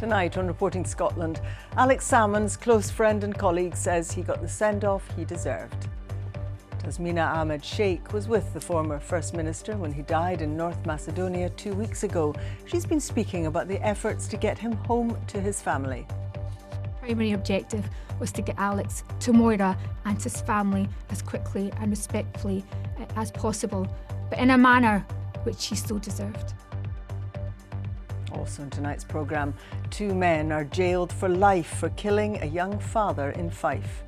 Tonight on Reporting Scotland, Alex Salmond's close friend and colleague says he got the send-off he deserved. Tasmina Ahmed Sheikh was with the former First Minister when he died in North Macedonia 2 weeks ago. She's been speaking about the efforts to get him home to his family. Primary objective was to get Alex to Moira and to his family as quickly and respectfully as possible, but in a manner which he so deserved. Also in tonight's programme, 2 men are jailed for life for killing a young father in Fife.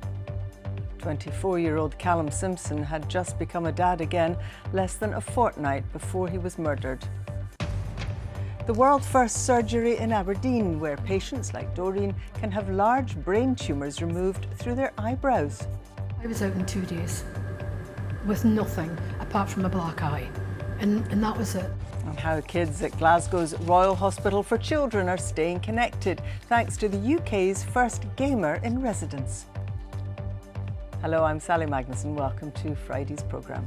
24-year-old Callum Simpson had just become a dad again less than a fortnight before he was murdered. The world-first surgery in Aberdeen, where patients like Doreen can have large brain tumours removed through their eyebrows. I was out in 2 days with nothing apart from a black eye, and that was it. And how kids at Glasgow's Royal Hospital for Children are staying connected thanks to the UK's first gamer in residence. Hello, I'm Sally Magnuson. Welcome to Friday's programme.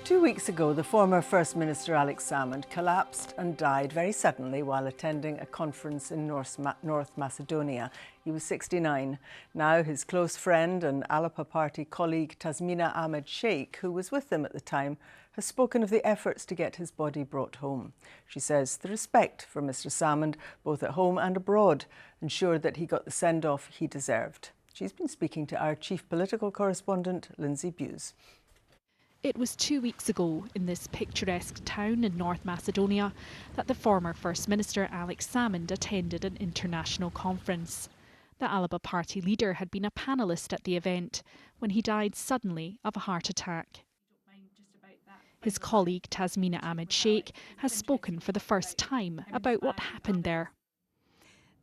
Two weeks ago, the former First Minister Alex Salmond collapsed and died very suddenly while attending a conference in North Macedonia. He was 69. Now his close friend and Alapa Party colleague Tasmina Ahmed Sheikh, who was with them at the time, has spoken of the efforts to get his body brought home. She says the respect for Mr Salmond, both at home and abroad, ensured that he got the send-off he deserved. She's been speaking to our chief political correspondent, Lindsay Bewes. It was 2 weeks ago in this picturesque town in North Macedonia that the former First Minister Alex Salmond attended an international conference. The Alaba Party leader had been a panellist at the event when he died suddenly of a heart attack. His colleague Tasmina Ahmed Sheikh has spoken for the first time about what happened there.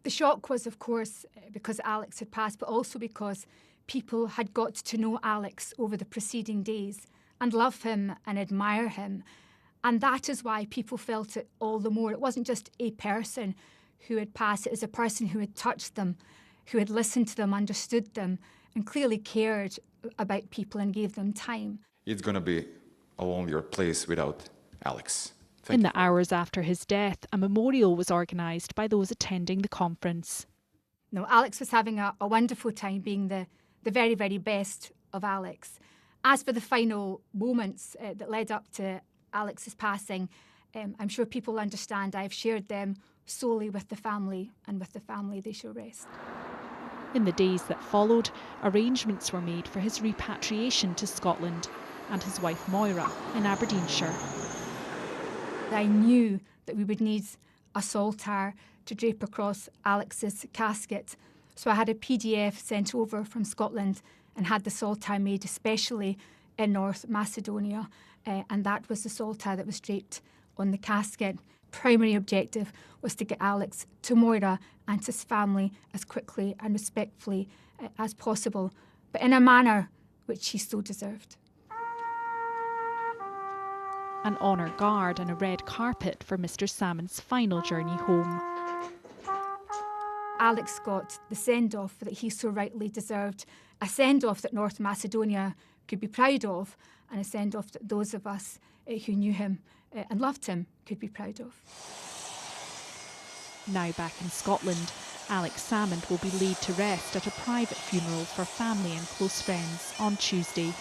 The shock was, of course, because Alex had passed, but also because people had got to know Alex over the preceding days and love him and admire him. And that is why people felt it all the more. It wasn't just a person who had passed, it was a person who had touched them, who had listened to them, understood them, and clearly cared about people and gave them time. It's going to be a lonelier place without Alex. In the hours after his death, a memorial was organised by those attending the conference. No, Alex was having a wonderful time, being the very, very best of Alex. As for the final moments that led up to Alex's passing, I'm sure people understand I've shared them solely with the family, and with the family they shall rest. In the days that followed, arrangements were made for his repatriation to Scotland and his wife Moira in Aberdeenshire. I knew that we would need a saltire to drape across Alex's casket, so I had a PDF sent over from Scotland and had the saltire made especially in North Macedonia, and that was the saltire that was draped on the casket. Primary objective was to get Alex to Moira and to his family as quickly and respectfully as possible, but in a manner which he so deserved. An honour guard and a red carpet for Mr Salmond's final journey home. Alex got the send-off that he so rightly deserved, a send-off that North Macedonia could be proud of, and a send-off that those of us who knew him and loved him could be proud of. Now back in Scotland, Alex Salmond will be laid to rest at a private funeral for family and close friends on Tuesday.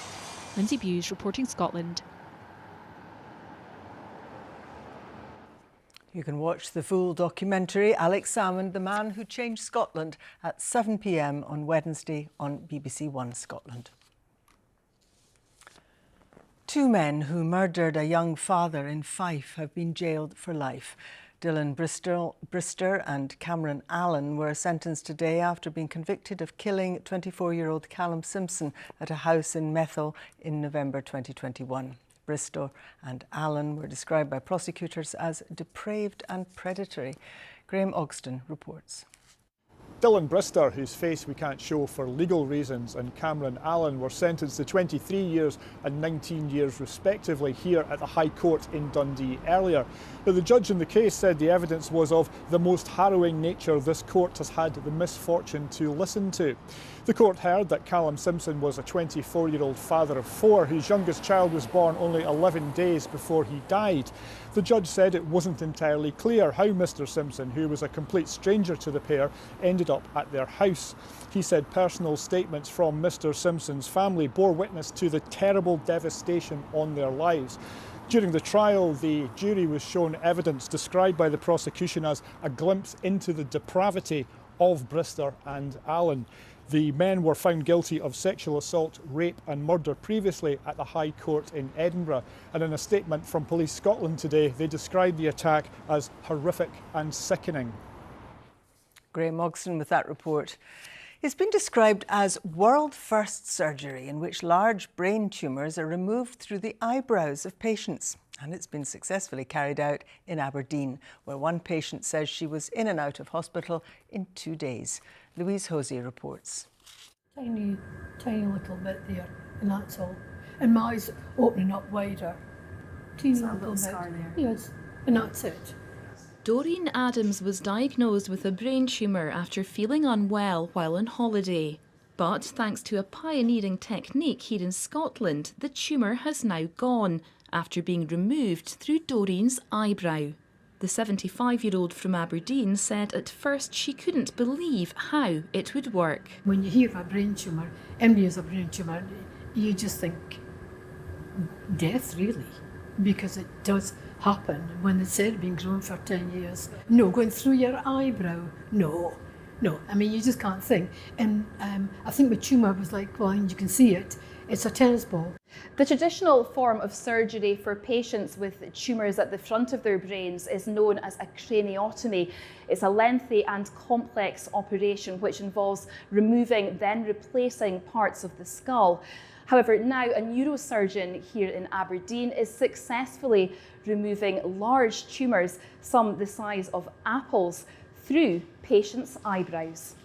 Lindsay Bewes, Reporting Scotland. You can watch the full documentary, Alex Salmond, the Man Who Changed Scotland, at 7 p.m. on Wednesday on BBC One Scotland. 2 men who murdered a young father in Fife have been jailed for life. Dylan Brister and Cameron Allen were sentenced today after being convicted of killing 24-year-old Callum Simpson at a house in Methil in November 2021. Bristow and Allen were described by prosecutors as depraved and predatory. Graham Ogston reports. Dylan Brister, whose face we can't show for legal reasons, and Cameron Allen were sentenced to 23 years and 19 years respectively here at the High Court in Dundee earlier. But the judge in the case said the evidence was of the most harrowing nature this court has had the misfortune to listen to. The court heard that Callum Simpson was a 24-year-old father of 4 whose youngest child was born only 11 days before he died. The judge said it wasn't entirely clear how Mr Simpson, who was a complete stranger to the pair, ended up at their house. He said personal statements from Mr Simpson's family bore witness to the terrible devastation on their lives. During the trial, the jury was shown evidence described by the prosecution as a glimpse into the depravity of Brister and Allen. The men were found guilty of sexual assault, rape and murder previously at the High Court in Edinburgh. And in a statement from Police Scotland today, they described the attack as horrific and sickening. Graham Mogston with that report. It's been described as world-first surgery in which large brain tumours are removed through the eyebrows of patients. And it's been successfully carried out in Aberdeen, where one patient says she was in and out of hospital in 2 days. Louise Hosey reports. Tiny little bit there, and that's all. And my eyes opening up wider. Teeny little bit. Scar there. Yes, and that's it. Doreen Adams was diagnosed with a brain tumour after feeling unwell while on holiday. But thanks to a pioneering technique here in Scotland, the tumour has now gone after being removed through Doreen's eyebrow. The 75-year-old from Aberdeen said at first she couldn't believe how it would work. When you hear of a brain tumour, anybody has a brain tumour, you just think death, really, because it does happen when they said been grown for 10 years. No, going through your eyebrow, no. I mean, you just can't think. And I think the tumour was like, well, and you can see it, it's a tennis ball. The traditional form of surgery for patients with tumours at the front of their brains is known as a craniotomy. It's a lengthy and complex operation which involves removing, then replacing parts of the skull. However, now a neurosurgeon here in Aberdeen is successfully removing large tumours, some the size of apples, through patients' eyebrows.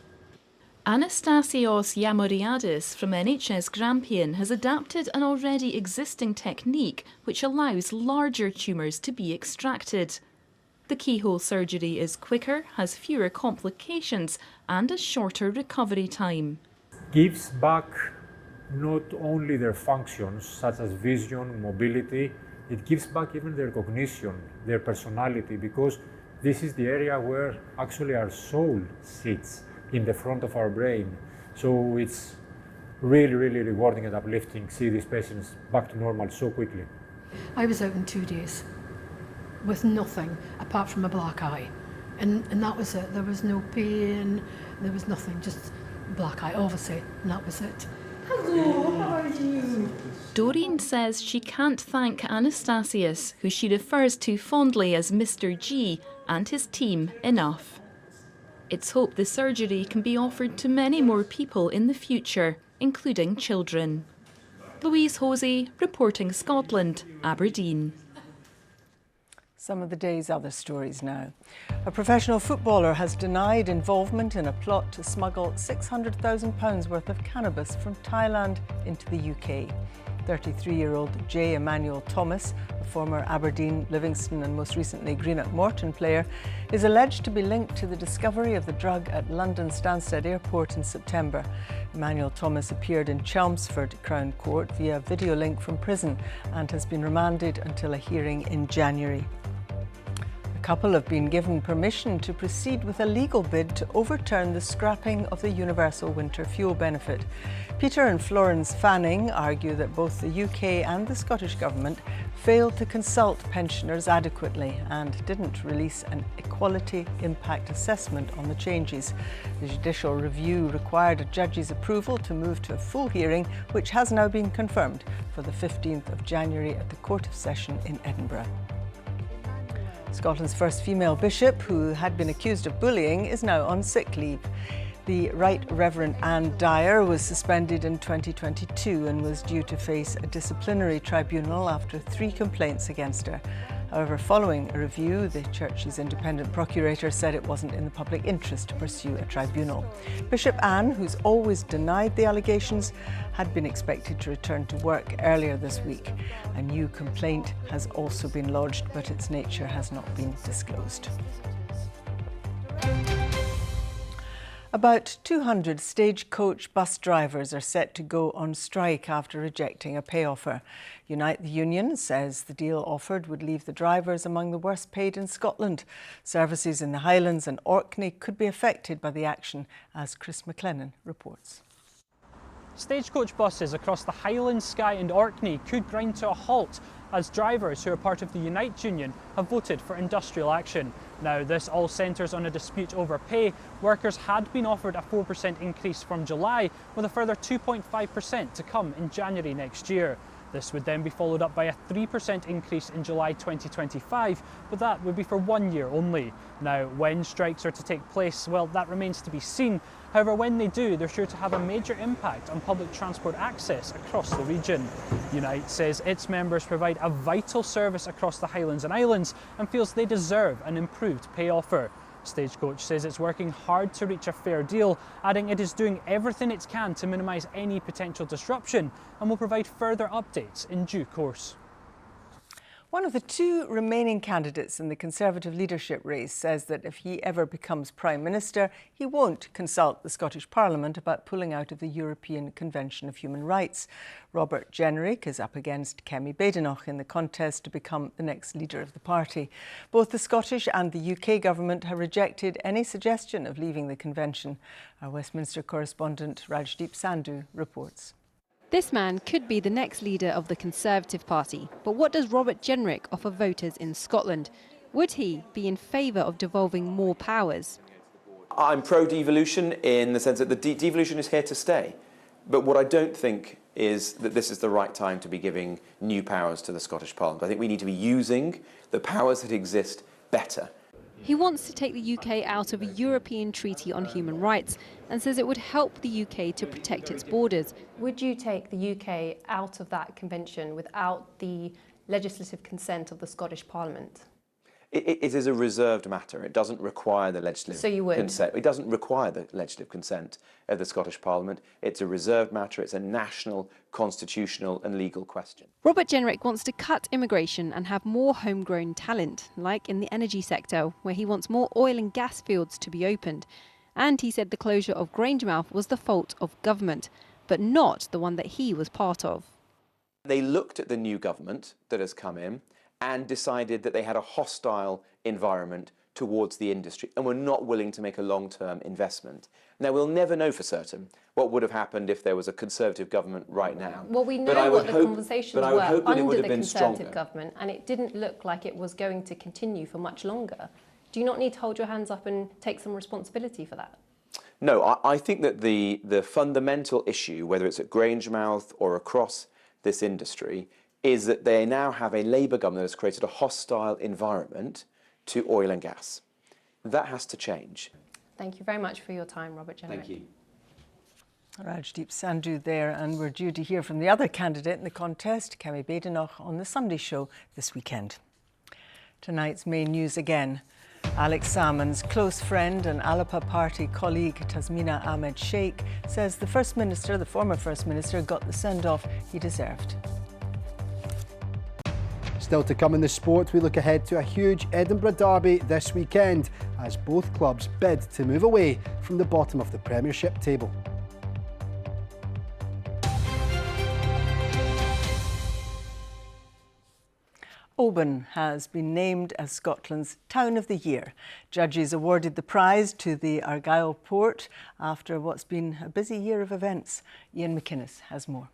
Anastasios Yamoriadis from NHS Grampian has adapted an already existing technique which allows larger tumours to be extracted. The keyhole surgery is quicker, has fewer complications and a shorter recovery time. Gives back not only their functions such as vision, mobility, it gives back even their cognition, their personality, because this is the area where actually our soul sits, in the front of our brain. So it's really, really rewarding and uplifting to see these patients back to normal so quickly. I was out in 2 days with nothing apart from a black eye. And that was it. There was no pain, there was nothing, just black eye, obviously, and that was it. Hello, how are you? Doreen says she can't thank Anastasios, who she refers to fondly as Mr. G, and his team enough. It's hoped the surgery can be offered to many more people in the future, including children. Louise Hosey, reporting Scotland, Aberdeen. Some of the day's other stories now. A professional footballer has denied involvement in a plot to smuggle £600,000 worth of cannabis from Thailand into the UK. 33-year-old J. Emmanuel Thomas, a former Aberdeen, Livingston and most recently Greenock Morton player, is alleged to be linked to the discovery of the drug at London Stansted Airport in September. Emmanuel Thomas appeared in Chelmsford Crown Court via video link from prison and has been remanded until a hearing in January. The couple have been given permission to proceed with a legal bid to overturn the scrapping of the universal winter fuel benefit. Peter and Florence Fanning argue that both the UK and the Scottish Government failed to consult pensioners adequately and didn't release an equality impact assessment on the changes. The judicial review required a judge's approval to move to a full hearing, which has now been confirmed for the 15th of January at the Court of Session in Edinburgh. Scotland's first female bishop, who had been accused of bullying, is now on sick leave. The Right Reverend Anne Dyer was suspended in 2022 and was due to face a disciplinary tribunal after 3 complaints against her. However, following a review, the church's independent procurator said it wasn't in the public interest to pursue a tribunal. Bishop Anne, who's always denied the allegations, had been expected to return to work earlier this week. A new complaint has also been lodged, but its nature has not been disclosed. About 200 stagecoach bus drivers are set to go on strike after rejecting a pay offer. Unite the Union says the deal offered would leave the drivers among the worst paid in Scotland. Services in the Highlands and Orkney could be affected by the action, as Chris McLennan reports. Stagecoach buses across the Highlands, Skye and Orkney could grind to a halt as drivers who are part of the Unite Union have voted for industrial action. Now, this all centres on a dispute over pay. Workers had been offered a 4% increase from July, with a further 2.5% to come in January next year. This would then be followed up by a 3% increase in July 2025, but that would be for 1 year only. Now, when strikes are to take place, well, that remains to be seen. However, when they do, they're sure to have a major impact on public transport access across the region. Unite says its members provide a vital service across the Highlands and Islands and feels they deserve an improved pay offer. Stagecoach says it's working hard to reach a fair deal, adding it is doing everything it can to minimise any potential disruption and will provide further updates in due course. One of the two remaining candidates in the Conservative leadership race says that if he ever becomes Prime Minister, he won't consult the Scottish Parliament about pulling out of the European Convention of Human Rights. Robert Jenrick is up against Kemi Badenoch in the contest to become the next leader of the party. Both the Scottish and the UK government have rejected any suggestion of leaving the convention. Our Westminster correspondent Rajdeep Sandhu reports. This man could be the next leader of the Conservative Party, but what does Robert Jenrick offer voters in Scotland? Would he be in favour of devolving more powers? I'm pro-devolution in the sense that the devolution is here to stay. But what I don't think is that this is the right time to be giving new powers to the Scottish Parliament. I think we need to be using the powers that exist better. He wants to take the UK out of a European Treaty on Human Rights and says it would help the UK to protect its borders. Would you take the UK out of that convention without the legislative consent of the Scottish Parliament? It is a reserved matter. It doesn't require the legislative consent. It doesn't require the legislative consent of the Scottish Parliament. It's a reserved matter. It's a national, constitutional and legal question. Robert Jenrick wants to cut immigration and have more homegrown talent, like in the energy sector, where he wants more oil and gas fields to be opened. And he said the closure of Grangemouth was the fault of government, but not the one that he was part of. They looked at the new government that has come in and decided that they had a hostile environment towards the industry and were not willing to make a long-term investment. Now, we'll never know for certain what would have happened if there was a Conservative government right now. Well, we know what the conversations were under the Conservative government, and it didn't look like it was going to continue for much longer. Do you not need to hold your hands up and take some responsibility for that? No, I think that the fundamental issue, whether it's at Grangemouth or across this industry, is that they now have a Labour government that has created a hostile environment to oil and gas. That has to change. Thank you very much for your time, Robert Jenrick. Thank you. Rajdeep Sandhu there, and we're due to hear from the other candidate in the contest, Kemi Badenoch, on the Sunday show this weekend. Tonight's main news again. Alex Salmond's close friend and Alapa Party colleague Tasmina Ahmed Sheikh says the former First Minister got the send-off he deserved. Still to come in the sport, we look ahead to a huge Edinburgh derby this weekend as both clubs bid to move away from the bottom of the Premiership table. Oban has been named as Scotland's Town of the Year. Judges awarded the prize to the Argyll port after what's been a busy year of events. Ian McInnes has more.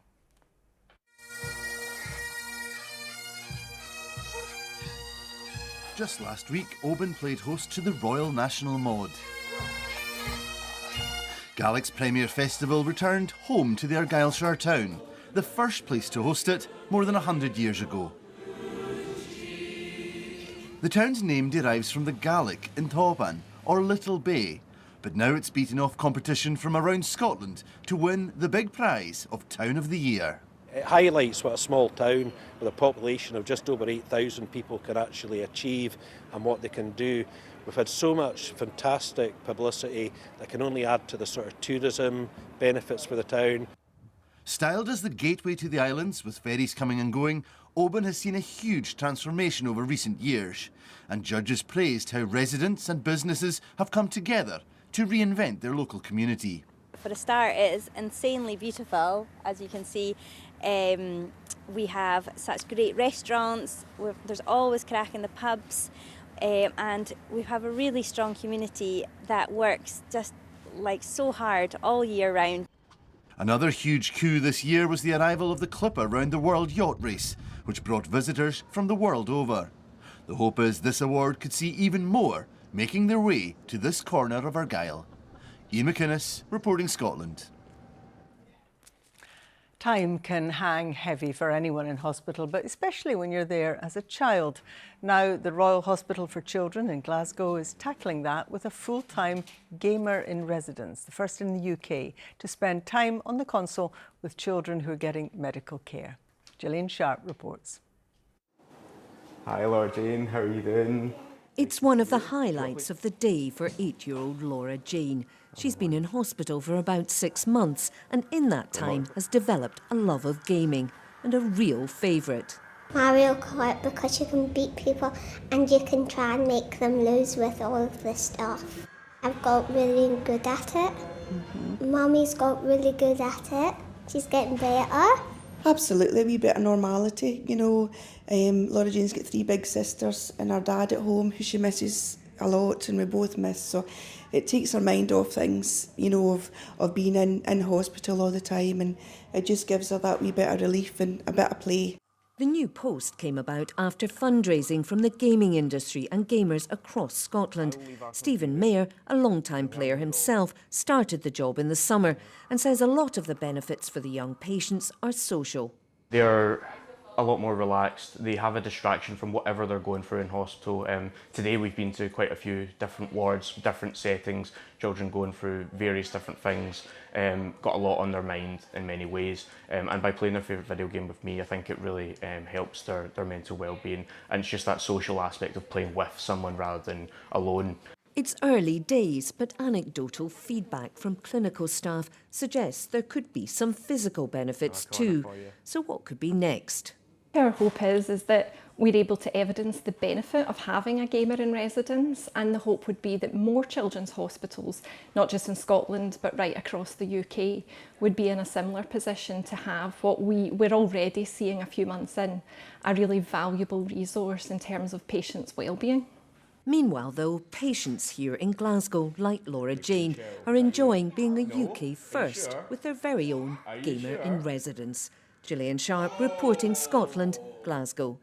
Just last week, Oban played host to the Royal National Mod. Gaelick's Premier Festival returned home to the Argyllshire town, the first place to host it more than 100 years ago. The town's name derives from the Gaelic in Oban, or Little Bay, but now it's beaten off competition from around Scotland to win the big prize of Town of the Year. It highlights what a small town with a population of just over 8,000 people can actually achieve and what they can do. We've had so much fantastic publicity that can only add to the sort of tourism benefits for the town. Styled as the gateway to the islands, with ferries coming and going, Oban has seen a huge transformation over recent years, and judges praised how residents and businesses have come together to reinvent their local community. For a start, it is insanely beautiful. As you can see, we have such great restaurants, there's always crack in the pubs, and we have a really strong community that works just like so hard all year round. Another huge coup this year was the arrival of the Clipper round the World Yacht Race, which brought visitors from the world over. The hope is this award could see even more making their way to this corner of Argyll. Ian McInnes, reporting Scotland. Time can hang heavy for anyone in hospital, but especially when you're there as a child. Now, the Royal Hospital for Children in Glasgow is tackling that with a full-time gamer in residence, the first in the UK, to spend time on the console with children who are getting medical care. Gillian Sharp reports. Hi Laura Jane, how are you doing? It's one of the highlights of the day for 8-year-old Laura Jane. She's been in hospital for about 6 months and in that time has developed a love of gaming and a real favourite. Mario Kart, because you can beat people and you can try and make them lose with all of this stuff. I've got really good at it. Mummy's got really good at it. She's getting better. Absolutely, a wee bit of normality. You know, Laura Jane's got 3 big sisters and her dad at home who she misses a lot, and we both miss. So it takes her mind off things, you know, of being in hospital all the time, and it just gives her that wee bit of relief and a bit of play. The new post came about after fundraising from the gaming industry and gamers across Scotland. Stephen Mayer, a long-time player himself, started the job in the summer and says a lot of the benefits for the young patients are social. They're a lot more relaxed. They have a distraction from whatever they're going through in hospital. Today we've been to quite a few different wards, different settings, children going through various different things, got a lot on their mind in many ways, and by playing their favourite video game with me, I think it really helps their mental well-being, and it's just that social aspect of playing with someone rather than alone. It's early days, but anecdotal feedback from clinical staff suggests there could be some physical benefits too. So what could be next? Our hope is that we're able to evidence the benefit of having a gamer in residence, and the hope would be that more children's hospitals, not just in Scotland but right across the UK, would be in a similar position to have what we're already seeing a few months in, a really valuable resource in terms of patients' wellbeing. Meanwhile, though, patients here in Glasgow, like Laura Jane, are enjoying being a UK first with their very own gamer in residence. Gillian Sharp reporting Scotland, Glasgow.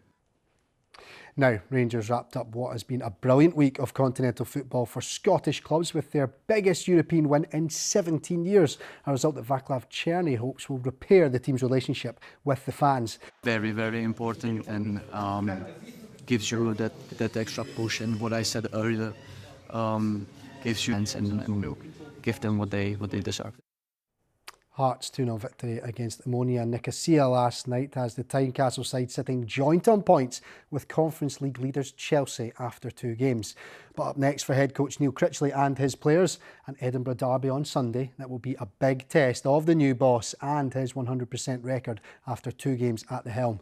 Now, Rangers wrapped up what has been a brilliant week of continental football for Scottish clubs with their biggest European win in 17 years, a result that Vaclav Černý hopes will repair the team's relationship with the fans. Very, very important, and gives you that extra push, and what I said earlier, gives you and give them what they deserve. Hearts 2-0 victory against Ammonia Nicosia last night as the Tynecastle side sitting joint on points with Conference League leaders Chelsea after 2 games. But up next for head coach Neil Critchley and his players, an Edinburgh derby on Sunday that will be a big test of the new boss and his 100% record after 2 games at the helm.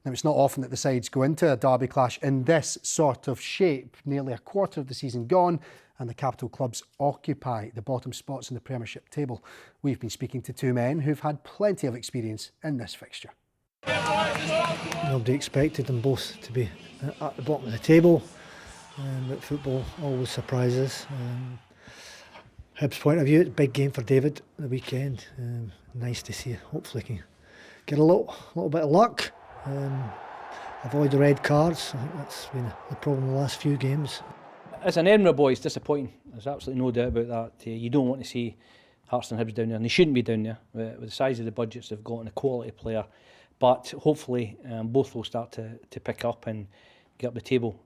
Now, it's not often that the sides go into a derby clash in this sort of shape. Nearly a quarter of the season gone, and the capital clubs occupy the bottom spots in the Premiership table. We've been speaking to 2 men who've had plenty of experience in this fixture. Nobody expected them both to be at the bottom of the table, but football always surprises. Hibs' point of view, it's a big game for David the weekend. Nice to see. Hopefully he can get a little bit of luck. Avoid the red cards. I think that's been the problem in the last few games. As an Edinburgh boy, it's disappointing. There's absolutely no doubt about that. You don't want to see Hearts and Hibs down there, and they shouldn't be down there with the size of the budgets they've got and the quality player. But hopefully both will start to pick up and get up the table.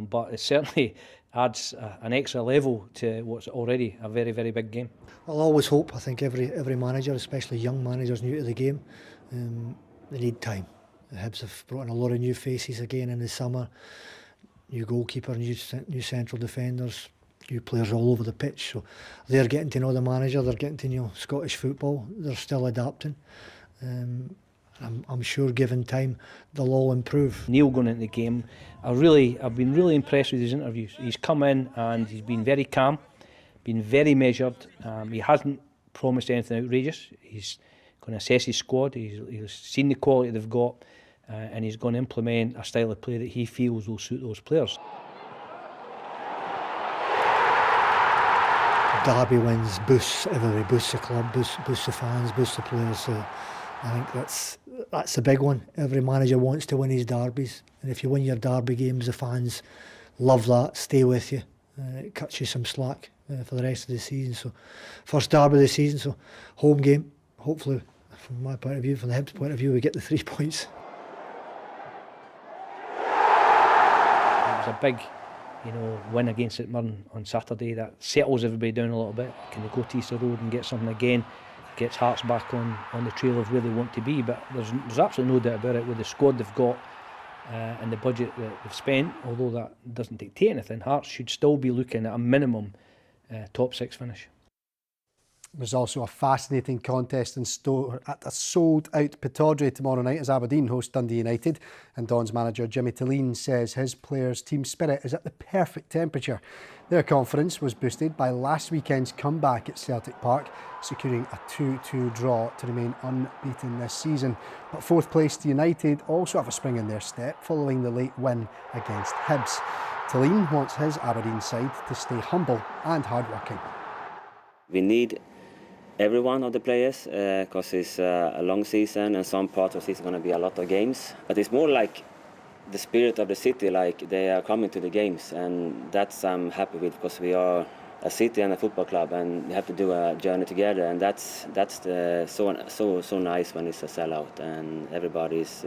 But it certainly adds an extra level to what's already a very, very big game. I'll always hope. I think every manager, especially young managers new to the game, they need time. The Hibs have brought in a lot of new faces again in the summer. New goalkeeper, new central defenders, new players all over the pitch. So they're getting to know the manager, they're getting to know Scottish football, they're still adapting. I'm sure given time they'll all improve. Neil going into the game, I've been really impressed with his interviews. He's come in and he's been very calm, been very measured. He hasn't promised anything outrageous. He's going to assess his squad, he's seen the quality they've got, and he's going to implement a style of play that he feels will suit those players. Derby wins boosts everybody, boosts the club, boosts the fans, boosts the players. So I think that's the big one. Every manager wants to win his derbies, and if you win your derby games, the fans love that, stay with you. It cuts you some slack for the rest of the season. So first derby of the season, so home game. Hopefully, from my point of view, from the Hibs' point of view, we get the 3 points. It was a big, win against St Mirren on Saturday. That settles everybody down a little bit. Can they go to Easter Road and get something again? Gets Hearts back on the trail of where they want to be. But there's absolutely no doubt about it. With the squad they've got and the budget that they've spent, although that doesn't dictate anything, Hearts should still be looking at a minimum top 6 finish. There's also a fascinating contest in store at a sold-out Pittodrie tomorrow night as Aberdeen host Dundee United, and Don's manager Jimmy Tilleen says his players' team spirit is at the perfect temperature. Their confidence was boosted by last weekend's comeback at Celtic Park, securing a 2-2 draw to remain unbeaten this season. But 4th placed United also have a spring in their step following the late win against Hibs. Tilleen wants his Aberdeen side to stay humble and hard-working. We need every one of the players because it's a long season, and some parts of the season going to be a lot of games. But it's more like the spirit of the city, like they are coming to the games, and that's I'm happy with, because we are a city and a football club, and we have to do a journey together, and that's so nice when it's a sellout and everybody's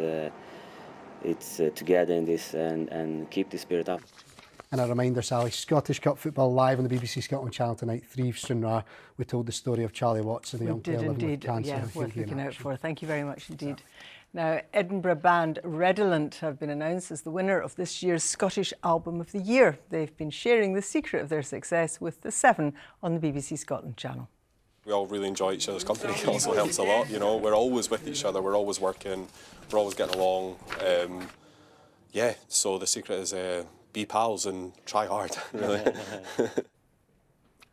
together in this and keep the spirit up. And a reminder, Sally, Scottish Cup football live on the BBC Scotland channel tonight, 3 Stranraer. We told the story of Charlie Watson, the young player living with cancer. Yeah, worth looking out for. Thank you very much indeed. Now, Edinburgh band Redolent have been announced as the winner of this year's Scottish Album of the Year. They've been sharing the secret of their success with the 7 on the BBC Scotland channel. We all really enjoy each other's company. It also helps a lot, We're always with each other, we're always working, we're always getting along. So the secret is be pals and try hard, really.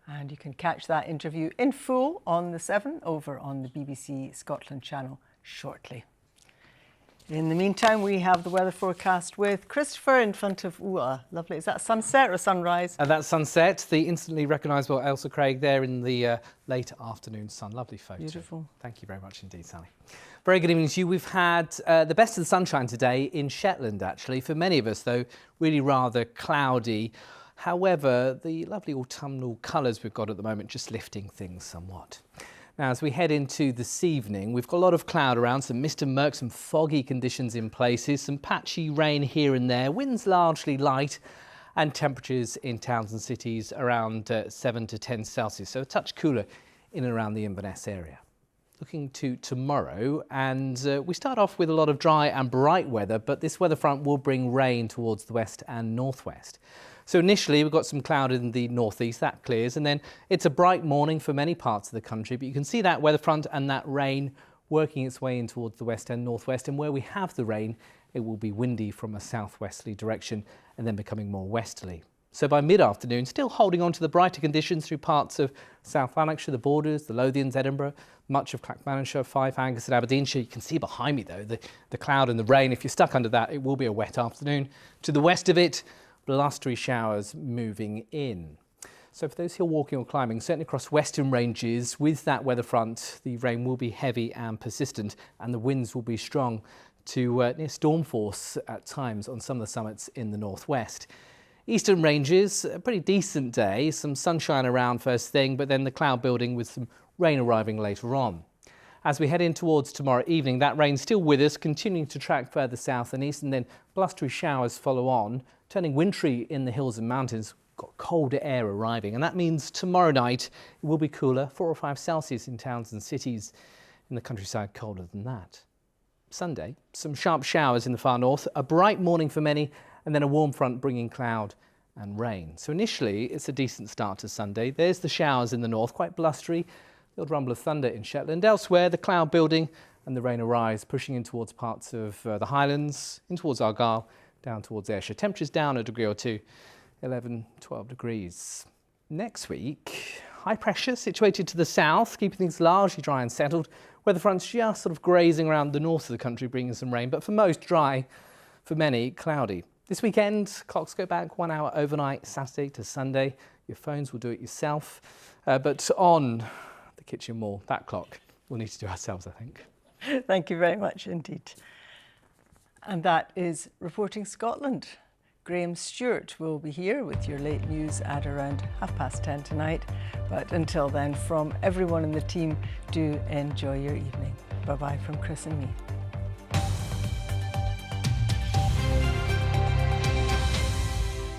And you can catch that interview in full on the 7 over on the BBC Scotland channel shortly. In the meantime, we have the weather forecast with Christopher in front of lovely. Is that sunset or sunrise? That's sunset. The instantly recognisable Ailsa Craig there in the late afternoon sun. Lovely photo. Beautiful. Thank you very much indeed, Sally. Very good evening to you. We've had the best of the sunshine today in Shetland, actually. For many of us, though, really rather cloudy. However, the lovely autumnal colours we've got at the moment just lifting things somewhat. Now, as we head into this evening, we've got a lot of cloud around, some mist and murk, some foggy conditions in places, some patchy rain here and there, winds largely light, and temperatures in towns and cities around 7 to 10 Celsius, so a touch cooler in and around the Inverness area. Looking to tomorrow, and we start off with a lot of dry and bright weather, but this weather front will bring rain towards the west and northwest. So initially we've got some cloud in the northeast, that clears, and then it's a bright morning for many parts of the country, but you can see that weather front and that rain working its way in towards the west and northwest, and where we have the rain it will be windy from a southwesterly direction and then becoming more westerly. So by mid-afternoon, still holding on to the brighter conditions through parts of South Lanarkshire, the Borders, the Lothians, Edinburgh, much of Clackmannanshire, Fife, Angus and Aberdeenshire. You can see behind me though the cloud and the rain. If you're stuck under that, it will be a wet afternoon. To the west of it, blustery showers moving in. So for those who are walking or climbing, certainly across western ranges, with that weather front, the rain will be heavy and persistent, and the winds will be strong to near storm force at times on some of the summits in the northwest. Eastern ranges, a pretty decent day, some sunshine around first thing, but then the cloud building with some rain arriving later on. As we head in towards tomorrow evening, that rain still with us, continuing to track further south and east, and then blustery showers follow on, turning wintry in the hills and mountains. Got colder air arriving, and that means tomorrow night it will be cooler, 4 or 5 Celsius in towns and cities. In the countryside, colder than that. Sunday, some sharp showers in the far north, a bright morning for many, and then a warm front bringing cloud and rain. So initially, it's a decent start to Sunday. There's the showers in the north, quite blustery, the odd rumble of thunder in Shetland. Elsewhere, the cloud building and the rain arise, pushing in towards parts of the Highlands, in towards Argyll, down towards Ayrshire. Temperatures down a degree or two, 11, 12 degrees. Next week, high pressure situated to the south, keeping things largely dry and settled. Weather fronts just sort of grazing around the north of the country, bringing some rain, but for most dry, for many cloudy. This weekend, clocks go back 1 hour overnight, Saturday to Sunday. Your phones will do it yourself, but on the kitchen wall, that clock we'll need to do ourselves, I think. Thank you very much indeed. And that is Reporting Scotland. Graham Stewart will be here with your late news at around 10:30 tonight. But until then, from everyone in the team, do enjoy your evening. Bye-bye from Chris and me.